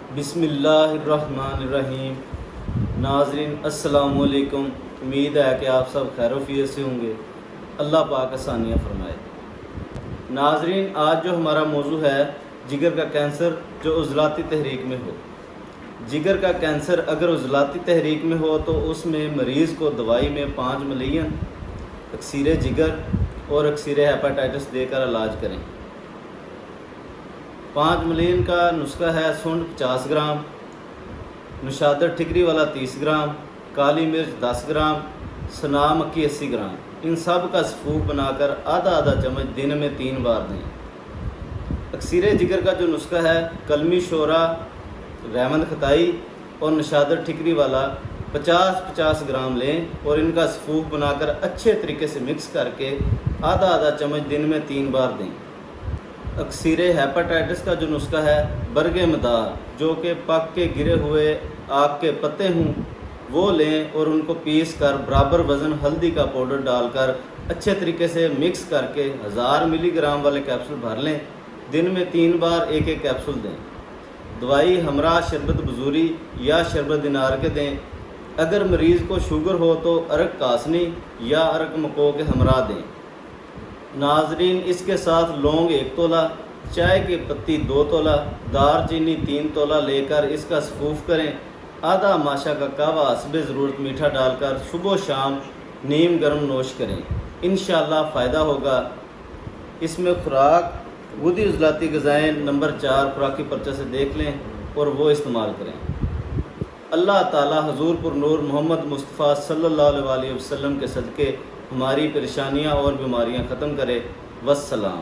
بسم اللہ الرحمن الرحیم۔ ناظرین السلام علیکم، امید ہے کہ آپ سب خیر و عافیت سے ہوں گے۔ اللہ پاک آسانیاں فرمائے۔ ناظرین، آج جو ہمارا موضوع ہے جگر کا کینسر جو عضلاتی تحریک میں ہو۔ جگر کا کینسر اگر عضلاتی تحریک میں ہو تو اس میں مریض کو دوائی میں 5 ملین اکسیر جگر اور اکسیر ہیپاٹائٹس دے کر علاج کریں۔ 5 ملین کا نسخہ ہے: سونڈ 50 گرام، نشادر ٹھکری والا 30 گرام، کالی مرچ 10 گرام، سنا مکی 80 گرام۔ ان سب کا سفوف بنا کر آدھا چمچ دن میں 3 بار دیں۔ اکسیر جگر کا جو نسخہ ہے: کلمی شورا، ریمند ختائی اور نشادر ٹھکری والا 50 گرام لیں اور ان کا سفوف بنا کر اچھے طریقے سے مکس کر کے آدھا چمچ دن میں 3 بار دیں۔ اکسیر ہیپاٹائٹس کا جو نسخہ ہے: برگ مدار، جو کہ پک کے گرے ہوئے آک کے پتے ہوں وہ لیں اور ان کو پیس کر برابر وزن ہلدی کا پاؤڈر ڈال کر اچھے طریقے سے مکس کر کے 1000 ملی گرام والے کیپسول بھر لیں۔ دن میں 3 بار ایک کیپسول دیں۔ دوائی ہمراہ شربت بزوری یا شربت دینار کے دیں۔ اگر مریض کو شوگر ہو تو ارک کاسنی یا ارک مکو کے ہمراہ دیں۔ ناظرین، اس کے ساتھ لونگ 1 تولہ، چائے کی پتی 2 تولہ، دار چینی 3 تولہ لے کر اس کا سفوف کریں۔ آدھا ماشا کا کہوہ حسب ضرورت میٹھا ڈال کر صبح و شام نیم گرم نوش کریں۔ انشاءاللہ فائدہ ہوگا۔ اس میں خوراک غدی عضلاتی غذائیں نمبر 4 خوراکی پرچہ سے دیکھ لیں اور وہ استعمال کریں۔ اللہ تعالی حضور پر نور محمد مصطفیٰ صلی اللہ علیہ وسلم کے صدقے ہماری پریشانیاں اور بیماریاں ختم کرے۔ والسلام۔